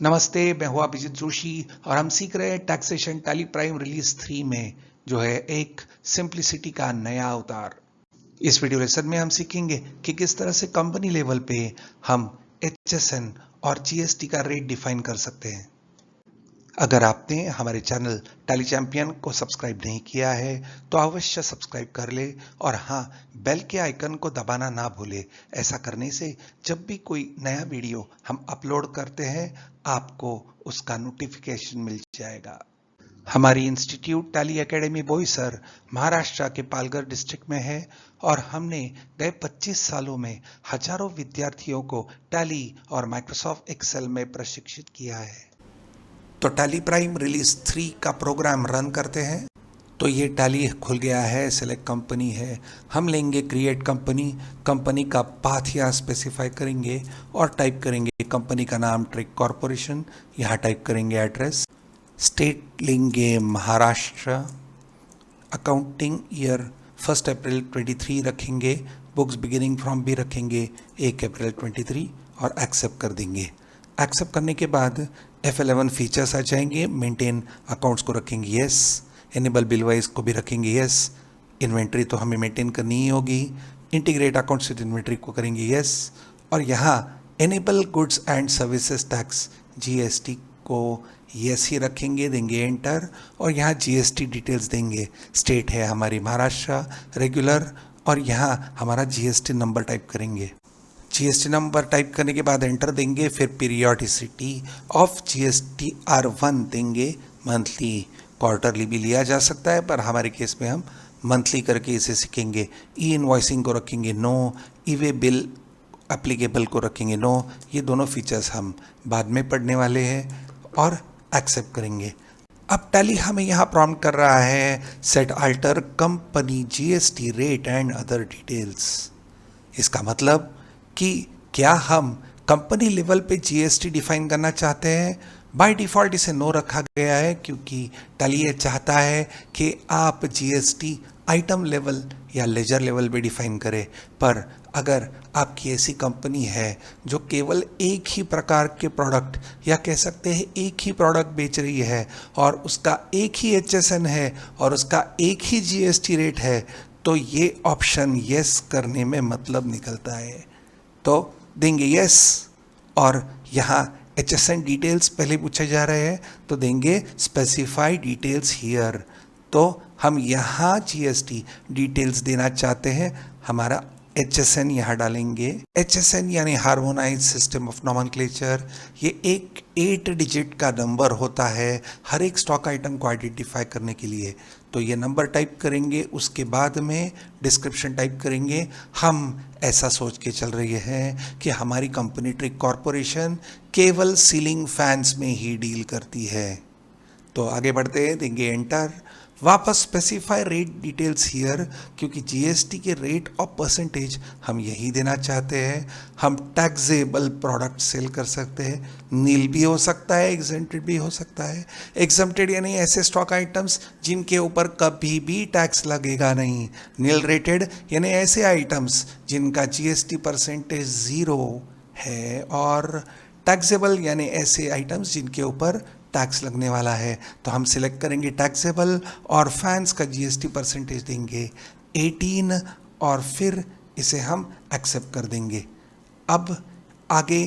नमस्ते, मैं हूं अभिजीत जोशी और हम सीख रहे हैं टैक्सेशन टैली प्राइम रिलीज 3 में जो है एक सिंप्लिसिटी का नया अवतार। इस वीडियो लेसन में हम सीखेंगे कि किस तरह से कंपनी लेवल पे हम HSN और GST का रेट डिफाइन कर सकते हैं। अगर आपने हमारे चैनल टैली चैंपियन को सब्सक्राइब नहीं किया है तो अवश्य सब्सक्राइब कर ले और हाँ, बेल के आइकन को दबाना ना भूले। ऐसा करने से जब भी कोई नया वीडियो हम अपलोड करते हैं आपको उसका नोटिफिकेशन मिल जाएगा। हमारी institute tally academy Boisar Maharashtra के पालघर डिस्ट्रिक्ट में है और हमने गए 25 सालों में हजारों विद्यार्थियों को टैली और माइक्रोसॉफ्ट एक्सेल में प्रशिक्षित किया है। तो टैली प्राइम रिलीज 3 का प्रोग्राम रन करते हैं। तो ये टैली खुल गया है, सेलेक्ट कंपनी है, हम लेंगे क्रिएट कंपनी, कंपनी का पाथ यहाँ स्पेसिफाई करेंगे और टाइप करेंगे कंपनी का नाम ट्रिक कॉरपोरेशन, यहाँ टाइप करेंगे एड्रेस, स्टेट लेंगे महाराष्ट्र, अकाउंटिंग ईयर 1 अप्रैल 23 रखेंगे, बुक्स बिगिनिंग फ्रॉम भी रखेंगे 1 अप्रैल 23 और एक्सेप्ट कर देंगे। एक्सेप्ट करने के बाद F11 फीचर्स आ जाएंगे, मेंटेन अकाउंट्स को रखेंगे यस, एनेबल बिल वाइज को भी रखेंगे यस, इन्वेंट्री तो हमें मेंटेन करनी ही होगी, इंटीग्रेट अकाउंट से इन्वेंट्री को करेंगे यस और यहाँ enable goods and services tax GST को यस ही रखेंगे, देंगे एंटर और यहाँ GST डिटेल्स देंगे। स्टेट है हमारी महाराष्ट्र, रेगुलर और यहाँ हमारा GST नंबर टाइप करेंगे। GST नंबर टाइप करने के बाद एंटर देंगे, फिर पीरियोडिसिटी ऑफ GST R1 देंगे, मंथली क्वार्टरली भी लिया जा सकता है पर हमारे केस में हम मंथली करके इसे सीखेंगे। ई इनवॉइसिंग को रखेंगे नो, ई वे बिल एप्लीकेबल को रखेंगे नो, ये दोनों फीचर्स हम बाद में पढ़ने वाले हैं और एक्सेप्ट करेंगे। अब टैली हमें यहाँ प्रॉम्प्ट कर रहा है set alter company GST rate and other details. इसका मतलब कि क्या हम कंपनी लेवल पे GST डिफाइन करना चाहते हैं। बाय डिफ़ॉल्ट इसे नो रखा गया है क्योंकि टैली ये चाहता है कि आप GST आइटम लेवल या लेजर लेवल पे डिफाइन करें। पर अगर आपकी ऐसी कंपनी है जो केवल एक ही प्रकार के प्रोडक्ट या कह सकते हैं एक ही प्रोडक्ट बेच रही है और उसका एक ही HSN है और उसका एक ही GST रेट है तो ये ऑप्शन यस करने में मतलब निकलता है। तो देंगे यस और यहाँ HSN डिटेल्स पहले पूछे जा रहे हैं तो देंगे स्पेसिफाई डिटेल्स हियर। तो हम यहाँ GST डिटेल्स देना चाहते हैं, हमारा HSN यहाँ डालेंगे। HSN यानी हार्मोनाइज सिस्टम ऑफ नॉमेनक्लेचर, ये एक 8 डिजिट का नंबर होता है हर एक स्टॉक आइटम को आइडेंटिफाई करने के लिए। तो ये नंबर टाइप करेंगे, उसके बाद में डिस्क्रिप्शन टाइप करेंगे। हम ऐसा सोच के चल रहे हैं कि हमारी कंपनी ट्रिक कॉरपोरेशन केवल सीलिंग फैंस में ही डील करती है। तो आगे बढ़ते हैं, देंगे एंटर, वापस स्पेसिफाई रेट डिटेल्स हियर क्योंकि GST के रेट और परसेंटेज हम यही देना चाहते हैं। हम टैक्सेबल प्रोडक्ट सेल कर सकते हैं, नील भी हो सकता है, एग्जेम्प्टेड भी हो सकता है। एग्जेम्प्टेड यानी ऐसे स्टॉक आइटम्स जिनके ऊपर कभी भी टैक्स लगेगा नहीं। नील रेटेड यानी ऐसे आइटम्स जिनका GST परसेंटेज 0 है और टैक्सेबल यानी ऐसे आइटम्स जिनके ऊपर टैक्स लगने वाला है। तो हम सिलेक्ट करेंगे टैक्सेबल और फैंस का GST परसेंटेज देंगे 18 और फिर इसे हम एक्सेप्ट कर देंगे। अब आगे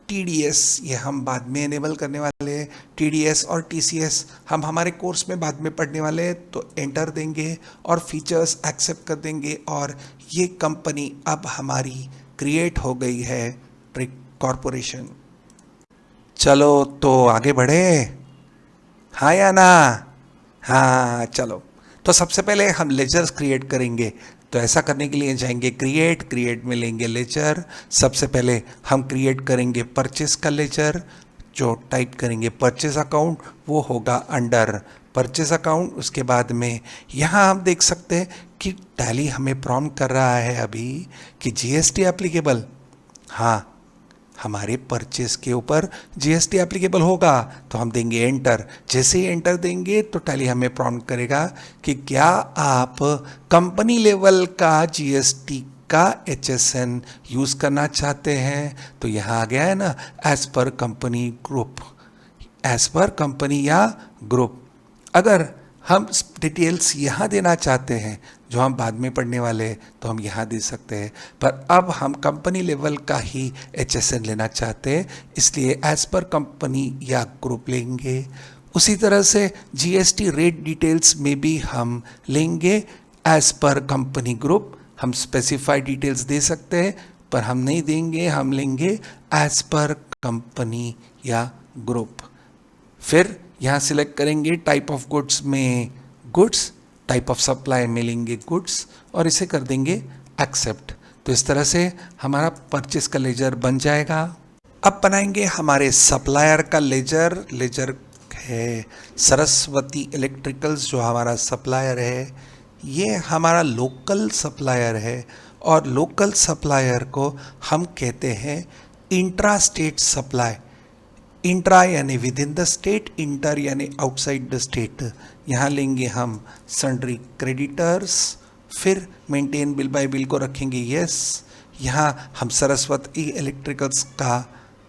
TDS ये हम बाद में इनेबल करने वाले हैं। TDS और TCS हम हमारे कोर्स में बाद में पढ़ने वाले हैं। तो एंटर देंगे और फीचर्स एक्सेप्ट कर देंगे और ये कंपनी अब हमारी क्रिएट हो गई है ट्रिक कॉरपोरेशन। चलो तो आगे बढ़े, हाँ या ना? हाँ चलो। तो सबसे पहले हम लेजर्स क्रिएट करेंगे। तो ऐसा करने के लिए जाएंगे क्रिएट में लेंगे लेजर। सबसे पहले हम क्रिएट करेंगे परचेस का लेजर, जो टाइप करेंगे परचेस अकाउंट, वो होगा अंडर परचेस अकाउंट। उसके बाद में यहाँ हम देख सकते हैं कि टैली हमें प्रॉम्प्ट कर रहा है अभी कि GST एप्लीकेबल, हाँ हमारे परचेस के ऊपर GST एप्लीकेबल होगा। तो हम देंगे एंटर। जैसे ही एंटर देंगे तो टैली हमें प्रॉम्प्ट करेगा कि क्या आप कंपनी लेवल का GST का HSN यूज़ करना चाहते हैं। तो यहाँ आ गया है ना, as per company group as per company या ग्रुप। अगर हम डिटेल्स यहाँ देना चाहते हैं जो हम बाद में पढ़ने वाले हैं तो हम यहाँ दे सकते हैं, पर अब हम कंपनी लेवल का ही HSN लेना चाहते हैं, इसलिए एज पर कंपनी या ग्रुप लेंगे। उसी तरह से GST रेट डिटेल्स में भी हम लेंगे एज पर कंपनी ग्रुप। हम स्पेसिफाइड डिटेल्स दे सकते हैं पर हम नहीं देंगे, हम लेंगे एज पर कंपनी या ग्रुप। फिर यहाँ सिलेक्ट करेंगे टाइप ऑफ गुड्स में गुड्स, टाइप ऑफ सप्लाई में लेंगे गुड्स और इसे कर देंगे एक्सेप्ट। तो इस तरह से हमारा परचेस का लेजर बन जाएगा। अब बनाएंगे हमारे सप्लायर का लेजर। लेजर है सरस्वती इलेक्ट्रिकल्स जो हमारा सप्लायर है, ये हमारा लोकल सप्लायर है और लोकल सप्लायर को हम कहते हैं इंट्रा स्टेट सप्लाई। इंट्रा यानी with in the state, inter यानी आउटसाइड द स्टेट। यहाँ लेंगे हम सन्ड्री क्रेडिटर्स, फिर मेंटेन बिल बाय बिल को रखेंगे यस। यहाँ हम सरस्वती इलेक्ट्रिकल्स का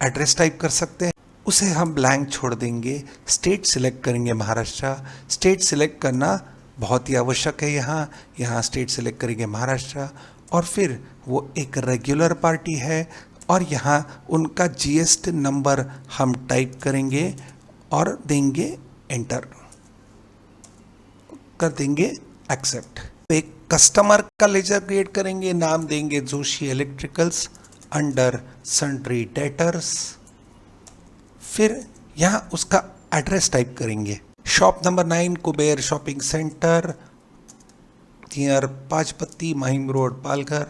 एड्रेस टाइप कर सकते हैं, उसे हम ब्लैंक छोड़ देंगे। स्टेट सिलेक्ट करेंगे महाराष्ट्र। स्टेट सिलेक्ट करना बहुत ही आवश्यक है। यहाँ स्टेट सिलेक्ट करेंगे महाराष्ट्र और फिर वो एक रेगुलर पार्टी है और यहाँ उनका GST नंबर हम टाइप करेंगे और देंगे एंटर, कर देंगे एक्सेप्ट। एक कस्टमर का लेजर क्रिएट करेंगे, नाम देंगे Joshi electricals under sundry debtors. फिर यहाँ उसका एड्रेस टाइप करेंगे, shop number 9 Kuber shopping centre near Pachpatti Mahim road Palghar.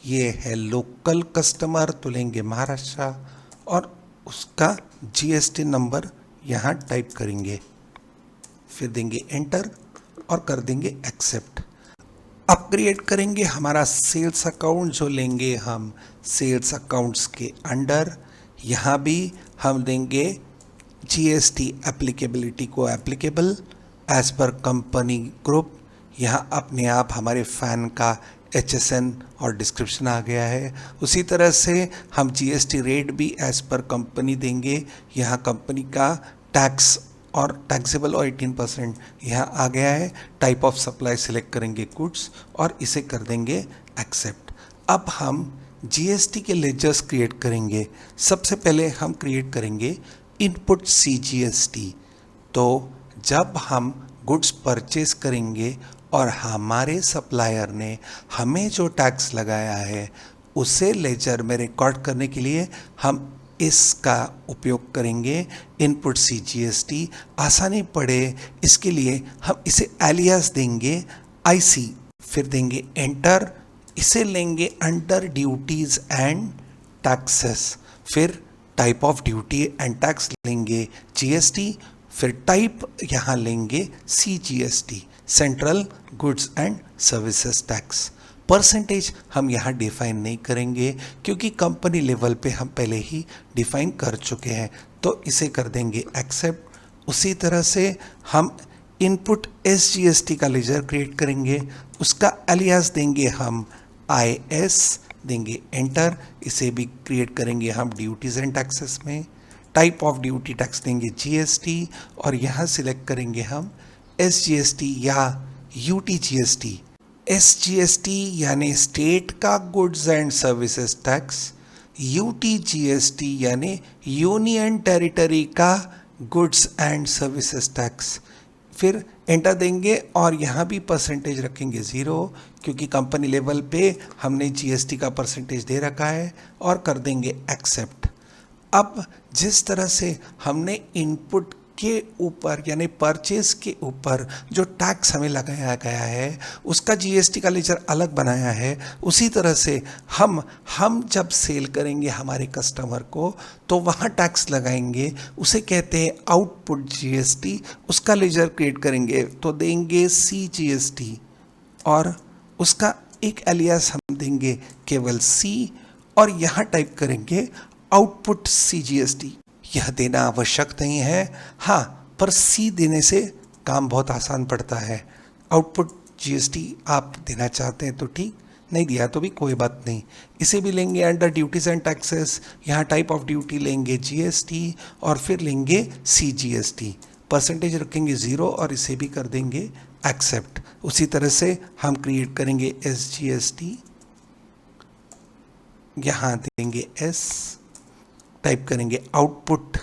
ये है लोकल कस्टमर, तो लेंगे महाराष्ट्र और उसका GST नंबर यहाँ टाइप करेंगे, फिर देंगे एंटर और कर देंगे एक्सेप्ट। अब क्रिएट करेंगे हमारा सेल्स अकाउंट जो लेंगे हम सेल्स अकाउंट्स के अंडर। यहाँ भी हम देंगे GST एप्लीकेबिलिटी को applicable as per company group. यहाँ अपने आप हमारे फैन का HSN और डिस्क्रिप्शन आ गया है। उसी तरह से हम GST रेट भी एज पर कंपनी देंगे। यहाँ कंपनी का टैक्स और टैक्सेबल और 18% यहाँ आ गया है। टाइप ऑफ सप्लाई सिलेक्ट करेंगे गुड्स और इसे कर देंगे एक्सेप्ट। अब हम GST के लेजर्स क्रिएट करेंगे। सबसे पहले हम क्रिएट करेंगे इनपुट CGST। तो जब हम गुड्स परचेज करेंगे और हमारे सप्लायर ने हमें जो टैक्स लगाया है उसे लेजर में रिकॉर्ड करने के लिए हम इसका उपयोग करेंगे इनपुट CGST। आसानी पड़े इसके लिए हम इसे एलियास देंगे IC, फिर देंगे एंटर। इसे लेंगे अंडर ड्यूटीज एंड टैक्सेस, फिर type of duty and tax लेंगे GST, फिर टाइप यहाँ लेंगे CGST central goods and services tax. Percentage हम यहाँ डिफाइन नहीं करेंगे क्योंकि कंपनी लेवल पे हम पहले ही डिफाइन कर चुके हैं, तो इसे कर देंगे एक्सेप्ट। उसी तरह से हम इनपुट SGST का लेजर क्रिएट करेंगे, उसका एलियास देंगे हम IS, देंगे एंटर। इसे भी क्रिएट करेंगे हम ड्यूटीज एंड टैक्सेस में। टाइप ऑफ ड्यूटी टैक्स देंगे GST और यहाँ सिलेक्ट करेंगे हम SGST या UTGST। SGST यानी स्टेट का goods and services tax, UTGST यानी यूनियन टेरिटरी का गुड्स एंड सर्विसेज टैक्स। फिर एंटर देंगे और यहाँ भी परसेंटेज रखेंगे 0 क्योंकि कंपनी लेवल पे हमने GST का परसेंटेज दे रखा है और कर देंगे एक्सेप्ट। अब जिस तरह से हमने इनपुट के ऊपर यानी परचेज के ऊपर जो टैक्स हमें लगाया गया है उसका GST का लेजर अलग बनाया है, उसी तरह से हम जब सेल करेंगे हमारे कस्टमर को तो वहाँ टैक्स लगाएंगे, उसे कहते हैं आउटपुट GST। उसका लेजर क्रिएट करेंगे तो देंगे CGST और उसका एक एलियास हम देंगे केवल C और यहाँ टाइप करेंगे आउटपुट CGST। यह देना आवश्यक नहीं है, हाँ, पर C देने से काम बहुत आसान पड़ता है। आउटपुट GST आप देना चाहते हैं तो ठीक, नहीं दिया तो भी कोई बात नहीं। इसे भी लेंगे अंडर ड्यूटीज एंड टैक्सेस, यहाँ टाइप ऑफ ड्यूटी लेंगे जीएसटी और फिर लेंगे सीजीएसटी, परसेंटेज रखेंगे 0 और इसे भी कर देंगे एक्सेप्ट। उसी तरह से हम क्रिएट करेंगे एसजीएसटी, यहाँ देंगे एस, टाइप करेंगे आउटपुट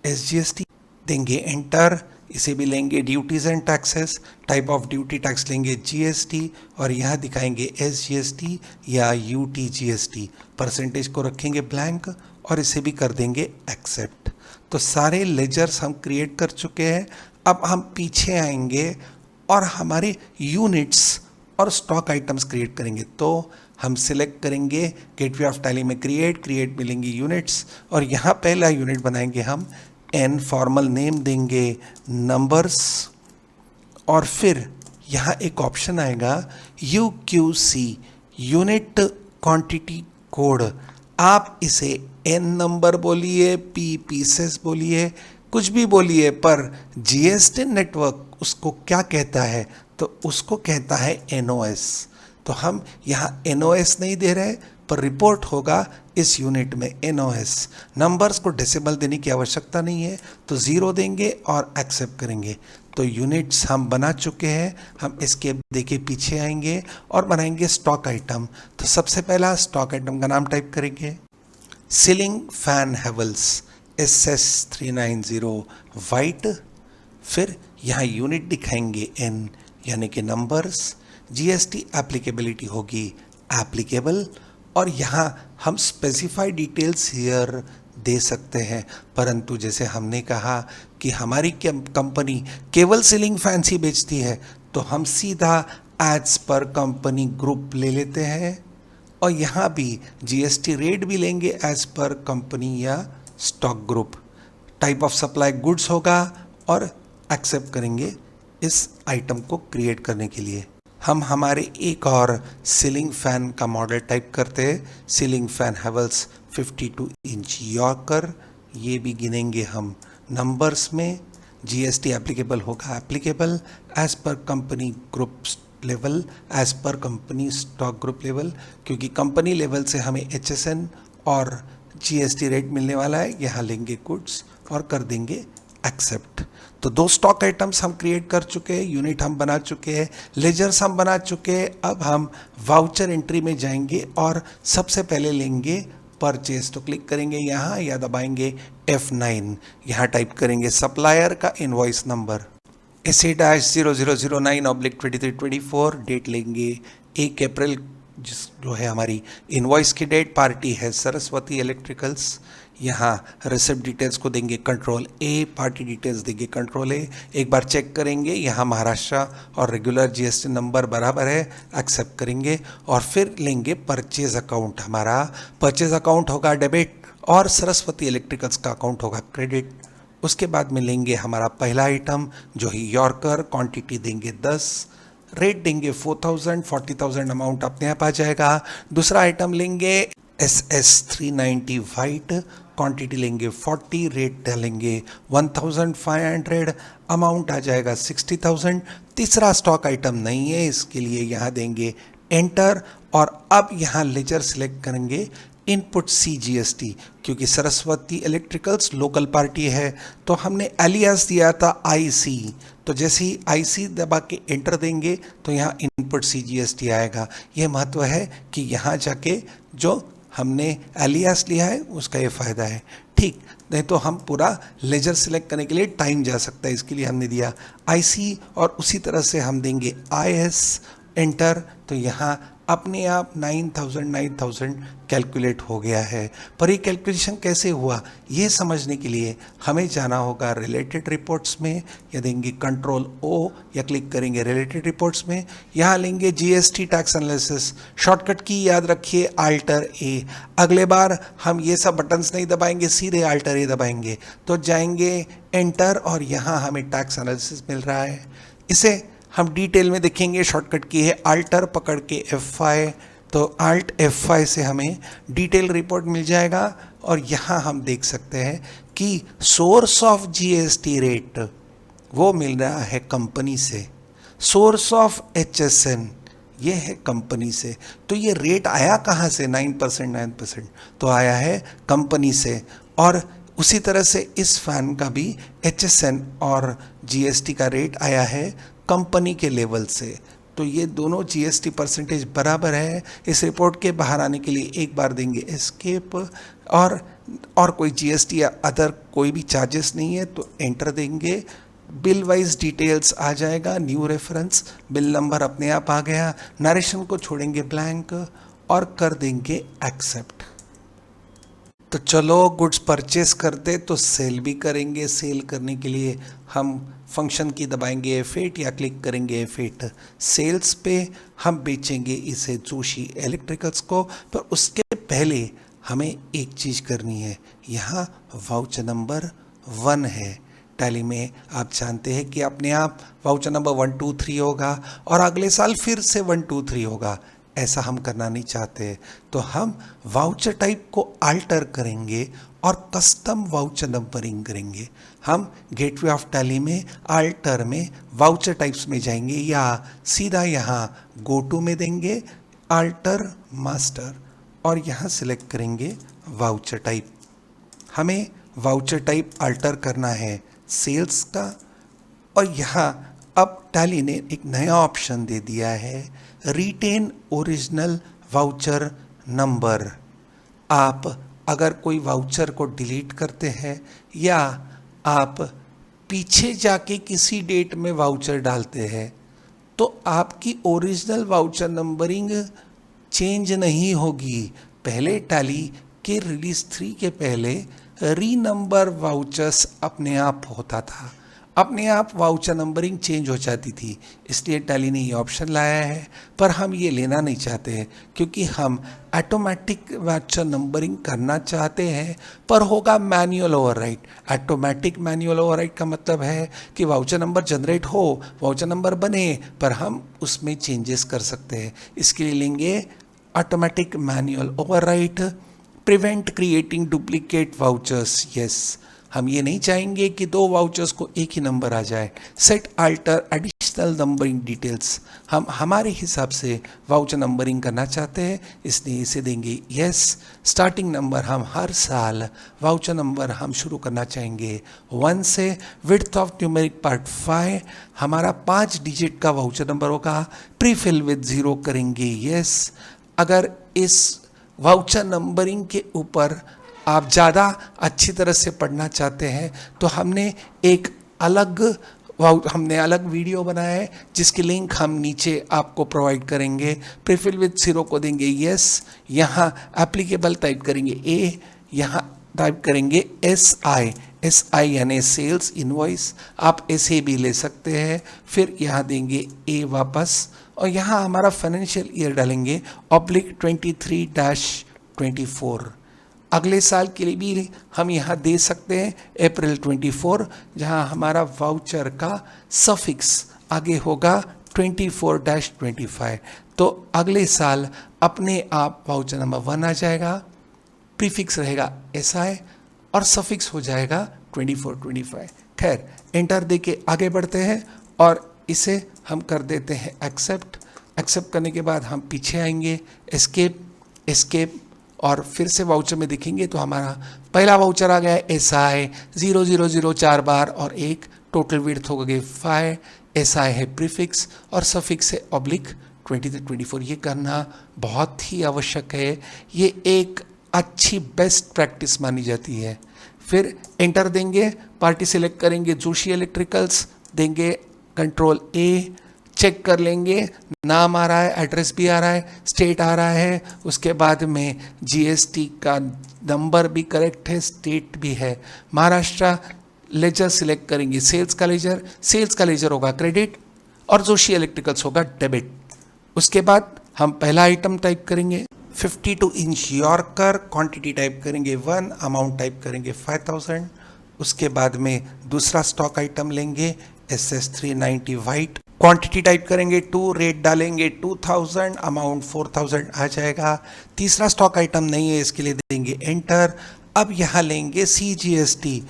एसजीएसटी, देंगे एंटर। इसे भी लेंगे duties and taxes, type of duty tax लेंगे जीएसटी और यहाँ दिखाएंगे एसजीएसटी या यूटीजीएसटी, परसेंटेज को रखेंगे ब्लैंक और इसे भी कर देंगे एक्सेप्ट। तो सारे लेजर्स हम क्रिएट कर चुके हैं। अब हम पीछे आएंगे और हमारे यूनिट्स और स्टॉक आइटम्स क्रिएट करेंगे। तो हम सिलेक्ट करेंगे गेटवे ऑफ टैली में क्रिएट मिलेंगे यूनिट्स और यहाँ पहला यूनिट बनाएंगे हम एन, फॉर्मल नेम देंगे नंबर्स और फिर यहाँ एक ऑप्शन आएगा UQC, यूनिट क्वांटिटी कोड। आप इसे एन नंबर बोलिए, पी पीसेस बोलिए, कुछ भी बोलिए, पर जीएसटी नेटवर्क उसको क्या कहता है, तो उसको कहता है एनओएस। तो हम यहाँ एनओएस नहीं दे रहे, पर रिपोर्ट होगा इस यूनिट में एनओएस। नंबर्स को डेसिमल देने की आवश्यकता नहीं है, तो 0 देंगे और एक्सेप्ट करेंगे। तो यूनिट्स हम बना चुके हैं। हम इसके देखिए पीछे आएंगे और बनाएंगे स्टॉक आइटम। तो सबसे पहला स्टॉक आइटम का नाम टाइप करेंगे ceiling fan Havells SS390 white, फिर यहाँ यूनिट दिखाएंगे एन यानी कि नंबर्स, जीएसटी एप्लीकेबिलिटी होगी एप्लीकेबल और यहाँ हम स्पेसिफाई डिटेल्स हियर दे सकते हैं। परंतु जैसे हमने कहा कि हमारी कंपनी केवल सीलिंग फैंस ही बेचती है, तो हम सीधा एड्स पर कंपनी ग्रुप ले लेते हैं और यहाँ भी जीएसटी रेट भी लेंगे एज पर कंपनी या stock group. Type of supply goods होगा और एक्सेप्ट करेंगे इस आइटम को क्रिएट करने के लिए। हम हमारे एक और सीलिंग फैन का मॉडल टाइप करते हैं, ceiling fan Havells 52 inch yorker. ये भी गिनेंगे हम नंबर्स में। जीएसटी एप्लीकेबल होगा applicable as per company group level, as per company stock group level, क्योंकि कंपनी लेवल से हमें HSN और जीएसटी रेट मिलने वाला है। यहाँ लेंगे गुड्स और कर देंगे एक्सेप्ट। तो 2 स्टॉक आइटम्स हम क्रिएट कर चुके हैं, यूनिट हम बना चुके हैं, लेजर्स हम बना चुके हैं। अब हम वाउचर एंट्री में जाएंगे और सबसे पहले लेंगे परचेज। तो क्लिक करेंगे यहाँ या दबाएंगे F9, यहाँ टाइप करेंगे सप्लायर का इनवॉइस नंबर SA-0009/2324, डेट लेंगे 1 अप्रैल, जो है हमारी इनवॉइस की डेट। पार्टी है सरस्वती इलेक्ट्रिकल्स। यहाँ रिसिप्ट डिटेल्स को देंगे कंट्रोल A, पार्टी डिटेल्स देंगे कंट्रोल A। एक बार चेक करेंगे यहाँ महाराष्ट्र और रेगुलर जीएसटी नंबर बराबर है, एक्सेप्ट करेंगे और फिर लेंगे परचेज अकाउंट। हमारा परचेज अकाउंट होगा डेबिट और सरस्वती इलेक्ट्रिकल्स का अकाउंट होगा क्रेडिट। उसके बाद में लेंगे हमारा पहला आइटम जो है यॉर्कर, क्वांटिटी देंगे 10, रेट देंगे 4000, 40,000 अमाउंट अपने आप आ जाएगा। दूसरा आइटम लेंगे SS390 वाइट, क्वांटिटी लेंगे 40, रेट डालेंगे 1500, अमाउंट आ जाएगा 60,000। तीसरा स्टॉक आइटम नहीं है, इसके लिए यहाँ देंगे एंटर और अब यहाँ लेजर सिलेक्ट करेंगे इनपुट CGST, क्योंकि सरस्वती इलेक्ट्रिकल्स लोकल पार्टी है तो हमने एलियास दिया था IC। तो जैसे ही IC दबा के एंटर देंगे तो यहाँ इनपुट CGST आएगा। यह महत्व है कि यहाँ जाके जो हमने एलियास लिया है उसका ये फ़ायदा है। ठीक, नहीं तो हम पूरा लेजर सिलेक्ट करने के लिए टाइम जा सकता है, इसके लिए हमने दिया IC और उसी तरह से हम देंगे IS एंटर। तो यहाँ अपने आप 9000 कैलकुलेट हो गया है। पर ये कैलकुलेशन कैसे हुआ ये समझने के लिए हमें जाना होगा रिलेटेड रिपोर्ट्स में, या देंगे कंट्रोल O या क्लिक करेंगे रिलेटेड रिपोर्ट्स में। यहाँ लेंगे जीएसटी टैक्स एनालिसिस, शॉर्टकट की याद रखिए Alt A। अगले बार हम ये सब बटन्स नहीं दबाएंगे, सीधे Alt A दबाएंगे तो जाएंगे एंटर और यहाँ हमें टैक्स एनालिसिस मिल रहा है। इसे हम डिटेल में देखेंगे, शॉर्टकट की है अल्टर पकड़ के F5, तो Alt F5 से हमें डिटेल रिपोर्ट मिल जाएगा और यहाँ हम देख सकते हैं कि सोर्स ऑफ जीएसटी रेट वो मिल रहा है कंपनी से, सोर्स ऑफ HSN ये है कंपनी से। तो ये रेट आया कहाँ से? 9%, तो आया है कंपनी से। और उसी तरह से इस फैन का भी HSN और GST का रेट आया है कंपनी के लेवल से। तो ये दोनों GST परसेंटेज बराबर है। इस रिपोर्ट के बाहर आने के लिए एक बार देंगे एस्केप, और कोई GST या अदर कोई भी चार्जेस नहीं है तो एंटर देंगे। बिल वाइज डिटेल्स आ जाएगा, न्यू रेफरेंस, बिल नंबर अपने आप आ गया। नरेशन को छोड़ेंगे ब्लैंक और कर देंगे एक्सेप्ट। तो चलो गुड्स परचेस करते तो सेल भी करेंगे। सेल करने के लिए हम फंक्शन की दबाएंगे F8 या क्लिक करेंगे F8। सेल्स पे हम बेचेंगे इसे जोशी इलेक्ट्रिकल्स को। पर उसके पहले हमें एक चीज़ करनी है। यहाँ वाउचर नंबर 1 है। टैली में आप जानते हैं कि अपने आप वाउचर नंबर 1 2 3 होगा और अगले साल फिर से 1 2 3 होगा। ऐसा हम करना नहीं चाहते, तो हम वाउचर टाइप को अल्टर करेंगे और कस्टम वाउचर नंबरिंग करेंगे। हम गेटवे ऑफ टैली में अल्टर में वाउचर टाइप्स में जाएंगे या सीधा यहाँ गो टू में देंगे अल्टर मास्टर और यहाँ सिलेक्ट करेंगे वाउचर टाइप। हमें वाउचर टाइप अल्टर करना है सेल्स का। और यहाँ अब टैली ने एक नया ऑप्शन दे दिया है, रिटेन ओरिजिनल वाउचर नंबर। आप अगर कोई वाउचर को डिलीट करते हैं या आप पीछे जाके किसी डेट में वाउचर डालते हैं तो आपकी ओरिजिनल वाउचर नंबरिंग चेंज नहीं होगी। पहले टैली के रिलीज 3 के पहले रीनंबर वाउचर्स अपने आप होता था, अपने आप वाउचर नंबरिंग चेंज हो जाती थी। इसलिए टैली ने ये ऑप्शन लाया है, पर हम ये लेना नहीं चाहते क्योंकि हम ऑटोमेटिक वाउचर नंबरिंग करना चाहते हैं, पर होगा manual overwrite. Automatic manual overwrite का मतलब है कि वाउचर नंबर जनरेट हो, वाउचर नंबर बने, पर हम उसमें चेंजेस कर सकते हैं। इसके लिए लेंगे automatic manual overwrite, prevent creating duplicate vouchers. Yes, हम ये नहीं चाहेंगे कि 2 वाउचर्स को एक ही नंबर आ जाए। Set alter additional numbering details, हम हमारे हिसाब से वाउचर नंबरिंग करना चाहते हैं, इसलिए इसे देंगे यस। स्टार्टिंग नंबर हम हर साल वाउचर नंबर हम शुरू करना चाहेंगे 1 से। विड्थ ऑफ न्यूमेरिक पार्ट 5 हमारा 5 डिजिट का वाउचर नंबर होगा। प्रीफिल विद 0 करेंगे यस। अगर इस वाउचर नंबरिंग के ऊपर आप ज़्यादा अच्छी तरह से पढ़ना चाहते हैं तो हमने अलग वीडियो बनाया है जिसकी लिंक हम नीचे आपको प्रोवाइड करेंगे। प्रीफिल विद 0 को देंगे यस। यहाँ एप्लीकेबल टाइप करेंगे ए, यहाँ टाइप करेंगे SI यानी सेल्स इनवॉइस, आप ऐसे भी ले सकते हैं। फिर यहाँ देंगे ए वापस और यहाँ हमारा फाइनेंशियल ईयर डालेंगे /23-24। अगले साल के लिए भी हम यहाँ दे सकते हैं अप्रैल 24, जहाँ हमारा वाउचर का सफिक्स आगे होगा 24-25। तो अगले साल अपने आप वाउचर नंबर 1 आ जाएगा, प्रीफिक्स रहेगा SI और सफिक्स हो जाएगा 24-25। खैर, एंटर दे के आगे बढ़ते हैं और इसे हम कर देते हैं एक्सेप्ट। एक्सेप्ट करने के बाद हम पीछे आएंगे, एस्केप और फिर से वाउचर में देखेंगे तो हमारा पहला वाउचर आ गया है SI 0004 बार और 1, टोटल विड्थ हो गए 5। SI है प्रीफिक्स और सफिक्स है /20-24। ये करना बहुत ही आवश्यक है, ये एक अच्छी बेस्ट प्रैक्टिस मानी जाती है। फिर एंटर देंगे, पार्टी सिलेक्ट करेंगे जोशी इलेक्ट्रिकल्स, देंगे कंट्रोल A, चेक कर लेंगे नाम आ रहा है, एड्रेस भी आ रहा है, स्टेट आ रहा है, उसके बाद में GST का नंबर भी करेक्ट है, स्टेट भी है महाराष्ट्र। लेजर सिलेक्ट करेंगे, सेल्स का लेजर होगा क्रेडिट और जोशी इलेक्ट्रिकल्स होगा डेबिट। उसके बाद हम पहला आइटम टाइप करेंगे 52 इंच यॉर्कर, क्वांटिटी टाइप करेंगे 1, अमाउंट टाइप करेंगे 5000। उसके बाद में दूसरा स्टॉक आइटम लेंगे SS390 वाइट, क्वांटिटी टाइप करेंगे 2, रेट डालेंगे 2000, अमाउंट 4000 आ जाएगा। तीसरा स्टॉक आइटम नहीं है, इसके लिए देंगे एंटर। अब यहाँ लेंगे CGST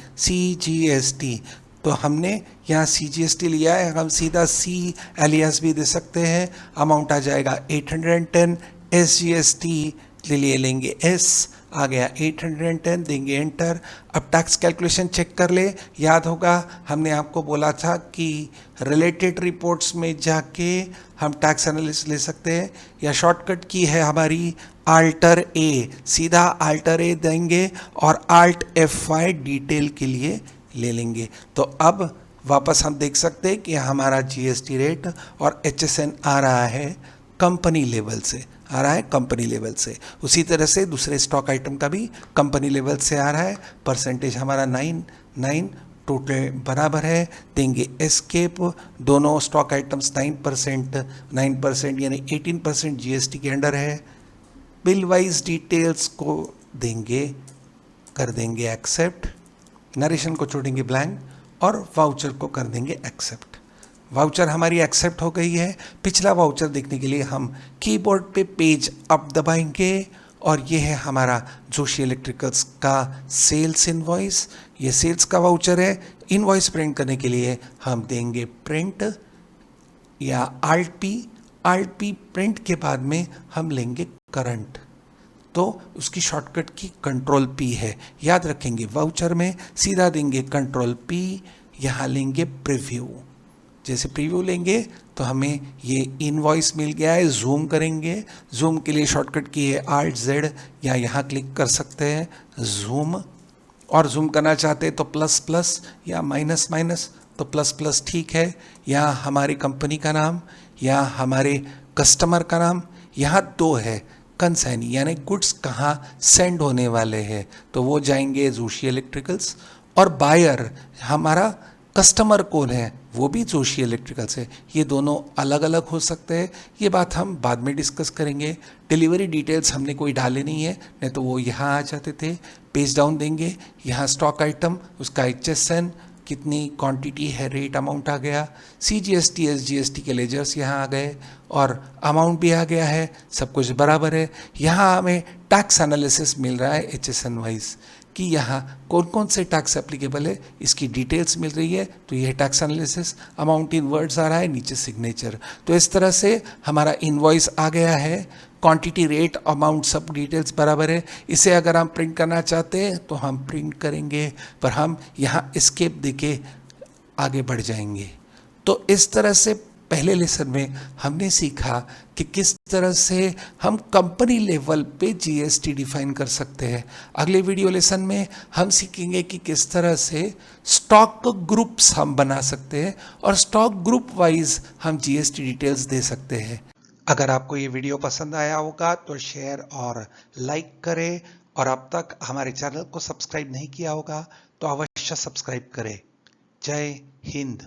तो हमने यहाँ CGST लिया है, हम सीधा C एलियास भी दे सकते हैं। अमाउंट आ जाएगा 810, SGST लिए लेंगे S, आ गया 810, देंगे एंटर। अब टैक्स कैलकुलेशन चेक कर ले। याद होगा हमने आपको बोला था कि रिलेटेड रिपोर्ट्स में जाके हम टैक्स एनालिसिस ले सकते हैं, या शॉर्टकट की है हमारी Alt A, सीधा Alt A देंगे और Alt F5 डिटेल के लिए ले लेंगे। तो अब वापस हम देख सकते हैं कि हमारा GST रेट और HSN आ रहा है कंपनी लेवल से, आ रहा है कंपनी लेवल से। उसी तरह से दूसरे स्टॉक आइटम का भी कंपनी लेवल से आ रहा है। परसेंटेज हमारा 9 टोटल बराबर है, देंगे एस्केप। दोनों स्टॉक आइटम्स 9% यानी 18% GST के अंडर है। बिल वाइज डिटेल्स को देंगे, कर देंगे एक्सेप्ट, नरेशन को छोड़ेंगे ब्लैंक और वाउचर को कर देंगे एक्सेप्ट। वाउचर हमारी एक्सेप्ट हो गई है। पिछला वाउचर देखने के लिए हम कीबोर्ड पे पेज अप दबाएंगे और ये है हमारा जोशी इलेक्ट्रिकल्स का सेल्स इनवॉइस। ये सेल्स का वाउचर है। इनवॉइस प्रिंट करने के लिए हम देंगे प्रिंट या Alt P प्रिंट के बाद में हम लेंगे करंट, तो उसकी शॉर्टकट की कंट्रोल P है, याद रखेंगे। वाउचर में सीधा देंगे कंट्रोल P, यहाँ लेंगे प्रीव्यू। जैसे प्रीव्यू लेंगे तो हमें ये इनवॉइस मिल गया है। जूम करेंगे, जूम के लिए शॉर्टकट की है Alt Z, या यहाँ क्लिक कर सकते हैं जूम। और जूम करना चाहते हैं तो प्लस या माइनस, तो प्लस ठीक है। यहाँ हमारी कंपनी का नाम या हमारे कस्टमर का नाम, यहाँ 2 है कंसाइनी, यानी गुड्स कहाँ सेंड होने वाले हैं, तो वो जाएंगे जोशी इलेक्ट्रिकल्स। और बायर हमारा कस्टमर कौन है, वो भी जोशी इलेक्ट्रिकल्स है। ये दोनों अलग अलग हो सकते हैं, ये बात हम बाद में डिस्कस करेंगे। डिलीवरी डिटेल्स हमने कोई डाले नहीं है, नहीं तो वो यहाँ आ जाते थे। पेज डाउन देंगे, यहाँ स्टॉक आइटम, उसका HSN, कितनी क्वांटिटी है, रेट अमाउंट आ गया। CGST SGST के लेजर्स यहाँ आ गए और अमाउंट भी आ गया है, सब कुछ बराबर है। यहाँ हमें टैक्स एनालिसिस मिल रहा है HSN वाइज कि यहाँ कौन कौन से टैक्स एप्लीकेबल है, इसकी डिटेल्स मिल रही है। तो यह tax analysis, amount in words आ रहा है, नीचे सिग्नेचर। तो इस तरह से हमारा इनवॉइस आ गया है, क्वांटिटी, रेट, अमाउंट सब डिटेल्स बराबर है। इसे अगर हम प्रिंट करना चाहते हैं तो हम प्रिंट करेंगे, पर हम यहाँ एस्केप देके आगे बढ़ जाएंगे। तो इस तरह से पहले लेसन में हमने सीखा कि किस तरह से हम कंपनी लेवल पे GST डिफाइन कर सकते हैं। अगले वीडियो लेसन में हम सीखेंगे कि किस तरह से स्टॉक ग्रुप्स हम बना सकते हैं और स्टॉक ग्रुप वाइज हम GST डिटेल्स दे सकते हैं। अगर आपको ये वीडियो पसंद आया होगा तो शेयर और लाइक करें, और अब तक हमारे चैनल को सब्सक्राइब नहीं किया होगा तो अवश्य सब्सक्राइब करें। जय हिंद।